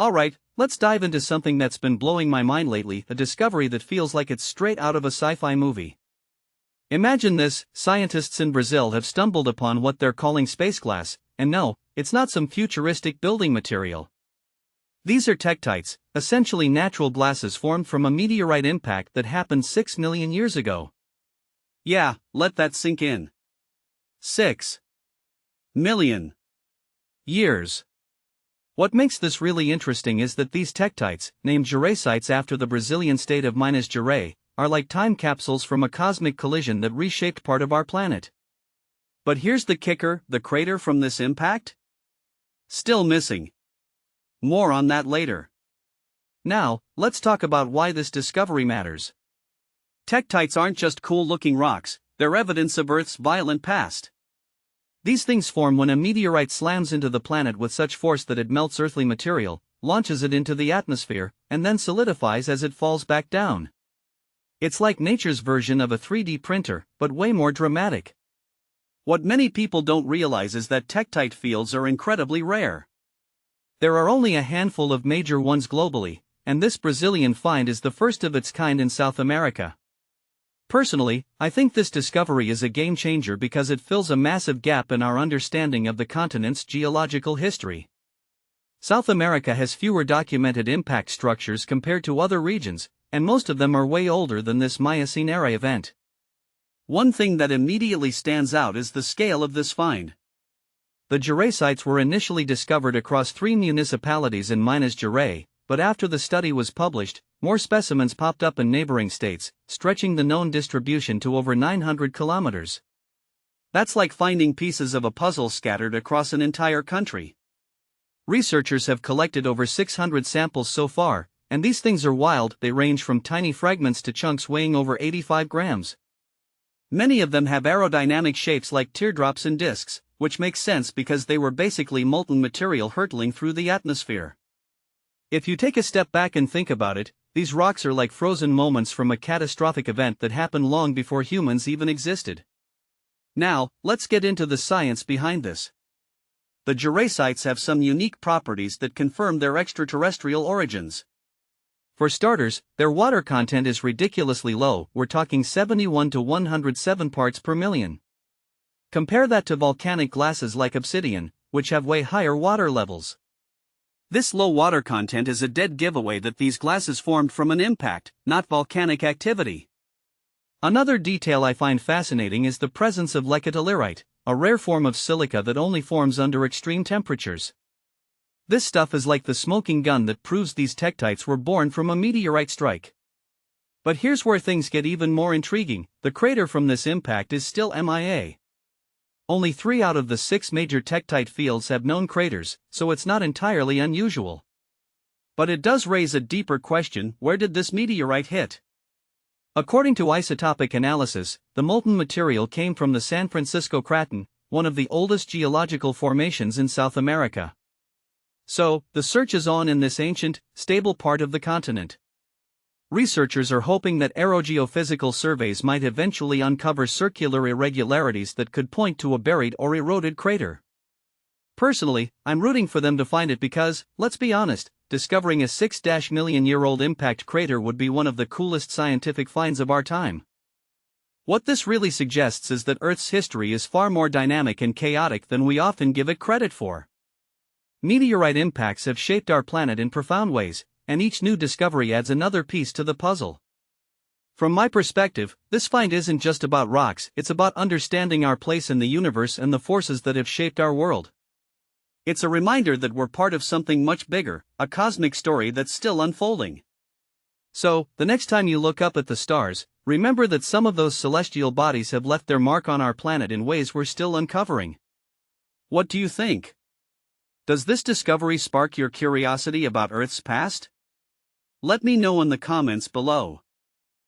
Alright, let's dive into something that's been blowing my mind lately, a discovery that feels like it's straight out of a sci-fi movie. Imagine this: scientists in Brazil have stumbled upon what they're calling space glass, and no, it's not some futuristic building material. These are tektites, essentially natural glasses formed from a meteorite impact that happened 6 million years ago. Yeah, let that sink in. 6 million years. What makes this really interesting is that these tektites, named geraisites after the Brazilian state of Minas Gerais, are like time capsules from a cosmic collision that reshaped part of our planet. But here's the kicker: the crater from this impact? Still missing. More on that later. Now, let's talk about why this discovery matters. Tektites aren't just cool-looking rocks, they're evidence of Earth's violent past. These things form when a meteorite slams into the planet with such force that it melts earthly material, launches it into the atmosphere, and then solidifies as it falls back down. It's like nature's version of a 3D printer, but way more dramatic. What many people don't realize is that tektite fields are incredibly rare. There are only a handful of major ones globally, and this Brazilian find is the first of its kind in South America. Personally, I think this discovery is a game changer because it fills a massive gap in our understanding of the continent's geological history. South America has fewer documented impact structures compared to other regions, and most of them are way older than this Miocene-era event. One thing that immediately stands out is the scale of this find. The geraisites were initially discovered across 3 municipalities in Minas Gerais, but after the study was published, more specimens popped up in neighboring states, stretching the known distribution to over 900 kilometers. That's like finding pieces of a puzzle scattered across an entire country. Researchers have collected over 600 samples so far, and these things are wild. They range from tiny fragments to chunks weighing over 85 grams. Many of them have aerodynamic shapes like teardrops and disks, which makes sense because they were basically molten material hurtling through the atmosphere. If you take a step back and think about it, these rocks are like frozen moments from a catastrophic event that happened long before humans even existed. Now, let's get into the science behind this. The geraisites have some unique properties that confirm their extraterrestrial origins. For starters, their water content is ridiculously low. We're talking 71 to 107 parts per million. Compare that to volcanic glasses like obsidian, which have way higher water levels. This low water content is a dead giveaway that these glasses formed from an impact, not volcanic activity. Another detail I find fascinating is the presence of lecitolyrite, a rare form of silica that only forms under extreme temperatures. This stuff is like the smoking gun that proves these tektites were born from a meteorite strike. But here's where things get even more intriguing: the crater from this impact is still MIA. Only 3 out of the 6 major tektite fields have known craters, so it's not entirely unusual. But it does raise a deeper question: where did this meteorite hit? According to isotopic analysis, the molten material came from the San Francisco Craton, one of the oldest geological formations in South America. So, the search is on in this ancient, stable part of the continent. Researchers are hoping that aerogeophysical surveys might eventually uncover circular irregularities that could point to a buried or eroded crater. Personally, I'm rooting for them to find it because, let's be honest, discovering a 6-million-year-old impact crater would be one of the coolest scientific finds of our time. What this really suggests is that Earth's history is far more dynamic and chaotic than we often give it credit for. Meteorite impacts have shaped our planet in profound ways, and each new discovery adds another piece to the puzzle. From my perspective, this find isn't just about rocks, it's about understanding our place in the universe and the forces that have shaped our world. It's a reminder that we're part of something much bigger, a cosmic story that's still unfolding. So, the next time you look up at the stars, remember that some of those celestial bodies have left their mark on our planet in ways we're still uncovering. What do you think? Does this discovery spark your curiosity about Earth's past? Let me know in the comments below.